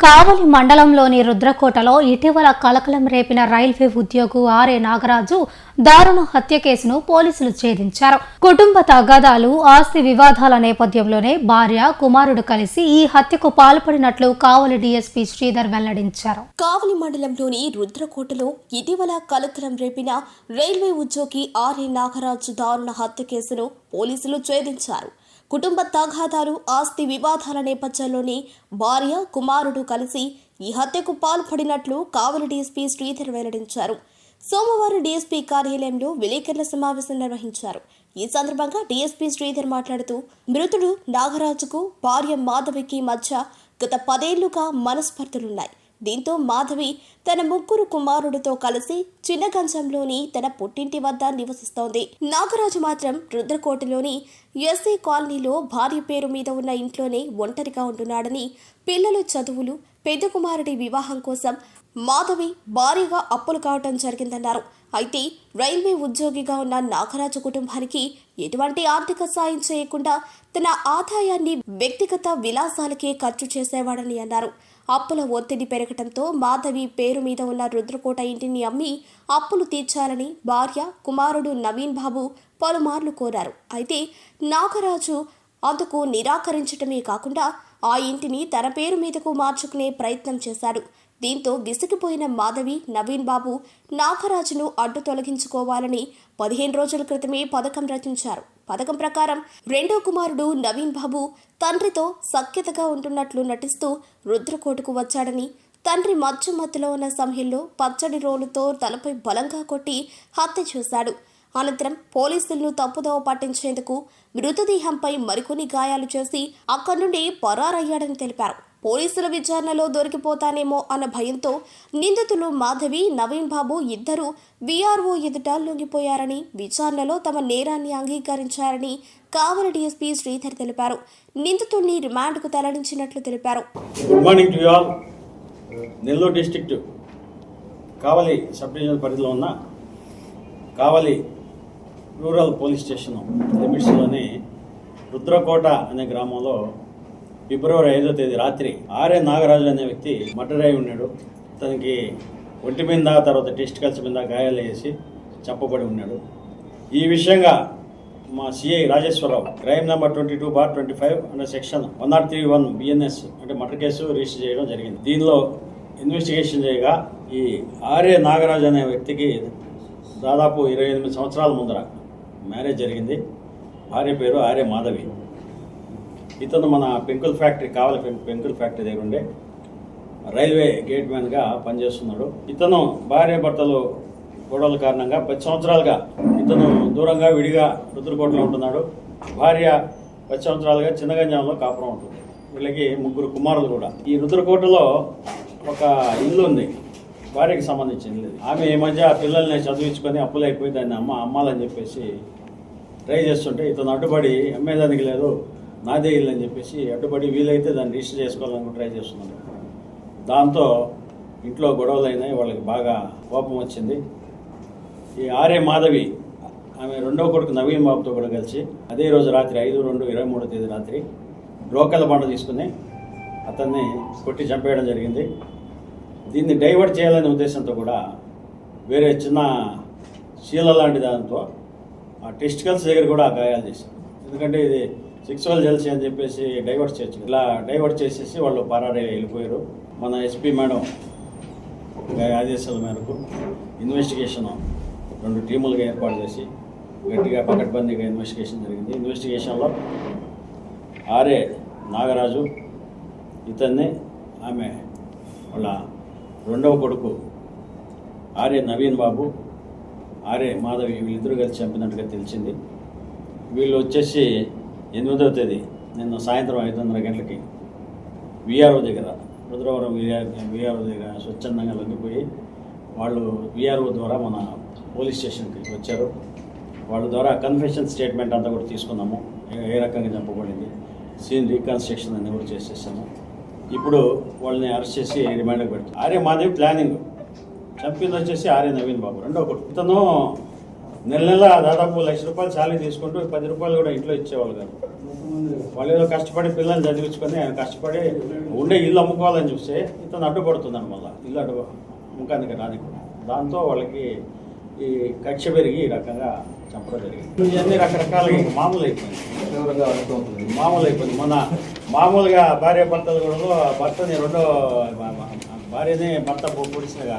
కావలి మండలంలోని రుద్రకోటలో ఇటీవల కలకలం రేపిన రైల్వే ఉద్యోగి ఆర్ఏ నాగరాజు దారుణ హత్య కేసును పోలీసులు ఛేదించారు. కుటుంబ తగాదాలు, ఆస్తి వివాదాల నేపథ్యంలోనే భార్య, కుమారుడు కలిసి ఈ హత్యకు పాల్పడినట్లు కావలి డీఎస్పీ శ్రీధర్ వెల్లడించారు. కావలి మండలంలోని రుద్రకోటలో ఇటీవల కలకలం రేపిన రైల్వే ఉద్యోగి ఆర్ఏ నాగరాజు దారుణ హత్య కేసును పోలీసులు ఛేదించారు. కుటుంబ తగాదాలు, ఆస్తి వివాదాల నేపథ్యంలోనే భార్య, కుమారుడు కలిసి ఈ హత్యకు పాల్పడినట్లు కావలి డీఎస్పీ శ్రీధర్ వెల్లడించారు. సోమవారం డీఎస్పీ కార్యాలయంలో విలేకరుల సమావేశం నిర్వహించారు. ఈ సందర్భంగా డీఎస్పీ శ్రీధర్ మాట్లాడుతూ, మృతుడు నాగరాజుకు భార్య మాధవికి మధ్య గత 10 ఏళ్లుగా మనస్పర్ధలున్నాయి. దీంతో మాధవి తన 3 కుమారుడితో కలిసి చిన్నగంజంలోని తన పుట్టింటి వద్ద నివసిస్తోంది. నాగరాజు మాత్రం రుద్రకోటలోని ఎస్సీ కాలనీలో భార్య పేరు మీద ఉన్న ఇంట్లోనే ఒంటరిగా ఉంటున్నాడని, పిల్లల చదువులు, పెద్ద కుమారుడి వివాహం కోసం మాధవి భారీగా అప్పులు కావటం జరిగిందన్నారు. అయితే రైల్వే ఉద్యోగిగా ఉన్న నాగరాజు కుటుంబానికి ఎటువంటి ఆర్థిక సాయం చేయకుండా తన ఆదాయాన్ని వ్యక్తిగత విలాసాలకే ఖర్చు చేసేవాడని అన్నారు. అప్పుల ఒత్తిడి పెరగడంతో మాధవి పేరు మీద ఉన్న రుద్రకోట ఇంటిని అమ్మి అప్పులు తీర్చాలని భార్య, కుమారుడు నవీన్ బాబు పలుమార్లు కోరారు. అయితే నాగరాజు అందుకు నిరాకరించడమే కాకుండా ఆ ఇంటిని తన పేరు మీదకు మార్చుకునే ప్రయత్నం చేశాడు. దీంతో విసిగిపోయిన మాధవి, నవీన్ బాబు నాగరాజును అడ్డు తొలగించుకోవాలని 15 రోజుల క్రితమే పథకం రచించారు. పథకం ప్రకారం 2వ కుమారుడు నవీన్ బాబు తండ్రితో సఖ్యతగా ఉంటున్నట్లు నటిస్తూ రుద్రకోటకు వచ్చాడని, తండ్రి మత్తులో ఉన్న సమయంలో పచ్చడి రోలుతో తలపై బలంగా కొట్టి హత్య చేశాడు. అనంతరం పోలీసులను తప్పుదోవ పట్టించేందుకు మృతదేహంపై మరికొన్ని గాయాలు చేసి అక్కడి నుండి పరారయ్యాడని తెలిపారు. పోలీసుల విచారణలో దొరికిపోతానేమో అన్న భయంతో నిందితులు మాధవి, నవీన్ బాబు ఇద్దరూ వీఆర్ఓ ఎదుట లొంగిపోయారని, విచారణలో తమ నేరాన్ని అంగీకరించారని కావలి డీఎస్పీ శ్రీధర్ తెలిపారు. నిందితుల్ని రిమాండ్కు తరలించినట్లు తెలిపారు. Good morning to all. Nellore district Kavali sub divisional పరిధిలో ఉన్న కావలి రూరల్ పోలీస్ స్టేషన్ లిమిట్స్లోని రుద్రకోట అనే గ్రామంలో ఫిబ్రవరి 5వ తేదీ రాత్రి ఆర్ఏ నాగరాజు అనే వ్యక్తి మర్డర్ అయి ఉన్నాడు. తనకి ఒంటి మీద, తర్వాత టెస్టికల్స్ మీద గాయాలు వేసి చంపబడి ఉన్నాడు. ఈ విషయంగా మా CI Rajeswararao crime number 22/25 under section 103(1) BNS అంటే మర్డర్ కేసు రిజిస్టర్ చేయడం జరిగింది. దీనిలో ఇన్వెస్టిగేషన్ చేయగా ఈ ఆర్ఏ నాగరాజు అనే వ్యక్తికి దాదాపు 28 సంవత్సరాల ముందర మ్యారేజ్ జరిగింది. భార్య పేరు ఆర్ఏ మాధవి. ఇతను మన పెంకుల్ ఫ్యాక్టరీ, కావలి పెంకుల్ ఫ్యాక్టరీ దగ్గర ఉండే రైల్వే గేట్ మ్యాన్గా పనిచేస్తున్నాడు. ఇతను భార్య భర్తలు గొడవల కారణంగా 10 సంవత్సరాలుగా ఇతను దూరంగా విడిగా రుద్రకోటలో ఉంటున్నాడు. భార్య 10 సంవత్సరాలుగా చిన్నగంజంలో కాపురం ఉంటుంది. వీళ్ళకి 3 కుమారులు కూడా. ఈ రుద్రకోటలో ఒక ఇల్లు ఉంది, భార్యకి సంబంధించిన ఇల్లు. ఆమె ఈ మధ్య పిల్లల్ని చదివించుకొని అప్పులైపోయి దాన్ని అమ్మాలని చెప్పేసి ట్రై చేస్తుంటే ఇతను అడ్డుపడి అమ్మేదానికి లేదు, నాదే ఇల్లు అని చెప్పేసి అడ్డుపడి వీలైతే దాన్ని రిజిస్టర్ చేసుకోవాలని ట్రై చేస్తున్నాడు. దాంతో ఇంట్లో గొడవలు అయినాయి. వాళ్ళకి బాగా కోపం వచ్చింది. ఈ ఆర్ఏ మాధవి ఆమె 2వ కొడుకు నవీన్ బాబుతో కూడా కలిసి అదే రోజు రాత్రి 5/2/23 తేదీ రాత్రి లోకల్ బండ తీసుకుని అతన్ని కొట్టి చంపేయడం జరిగింది. దీన్ని డైవర్ట్ చేయాలనే ఉద్దేశంతో కూడా వేరే చిన్న శీల లాంటి దాంతో ఆ టెస్టికల్స్ దగ్గర కూడా గాయాలు చేశారు. ఎందుకంటే ఇది సెక్సువల్ జెల్సీ అని చెప్పేసి డైవర్ట్ చేయొచ్చు. ఇలా డైవర్ట్ చేసేసి వాళ్ళు పరారీ వెళ్ళిపోయారు. మన ఎస్పీ మేడం ఆదేశాల మేరకు ఇన్వెస్టిగేషన్ 2 టీములుగా ఏర్పాటు చేసి గట్టిగా పకడ్బందీగా ఇన్వెస్టిగేషన్ జరిగింది. ఇన్వెస్టిగేషన్లో ఆర్ఏ నాగరాజు, ఇతన్ని ఆమె వాళ్ళ 2వ కొడుకు ఆర్ఏ నవీన్ బాబు, ఆర్ఏ మాధవి వీళ్ళిద్దరూ కలిసి చంపినట్టుగా తెలిసింది. వీళ్ళు వచ్చేసి 8వ తేదీ నిన్న సాయంత్రం 5:30 గంటలకి వీఆర్ఓ దగ్గర, రుద్రవరం వీఆర్ఓ దగ్గర స్వచ్ఛందంగా లొంగిపోయి వాళ్ళు వీఆర్ఓ ద్వారా మన పోలీస్ స్టేషన్కి వచ్చారు. వాళ్ళ ద్వారా కన్ఫెషన్ స్టేట్మెంట్ అంతా కూడా తీసుకున్నాము. ఏ రకంగా చంపబడింది, సీన్ రీకన్స్ట్రక్షన్ అన్నీ కూడా చేసేసాము. ఇప్పుడు వాళ్ళని అరెస్ట్ చేసి రిమాండ్కి పెడతాం. ఆర్ఏ మాధవి ప్లానింగ్, చంపింది వచ్చేసి ఆర్ఏ నవీన్ బాబు 2వ కొడుకు. ఇతను నెల నెల దాదాపు ₹1,00,000 శాలరీ తీసుకుంటూ ₹10 కూడా ఇంట్లో ఇచ్చేవాళ్ళు కాదు. వాళ్ళు ఏదో కష్టపడి పిల్లల్ని చదివించుకొని ఆయన కష్టపడి ఉండే ఇల్లు అమ్ముకోవాలని చూస్తే ఇతను అడ్డుపడుతుందని మళ్ళీ ఇల్లు అమ్ముకానికి రాని. దాంతో వాళ్ళకి ఈ కక్ష పెరిగి ఈ రకంగా చంపడం జరిగింది. ఇవన్నీ రకరకాలుగా ఇంకా మామూలు అయిపోయింది. మొన్న మామూలుగా భార్య భర్తలు కూడా భర్తని భార్యని భర్త పొడిచినగా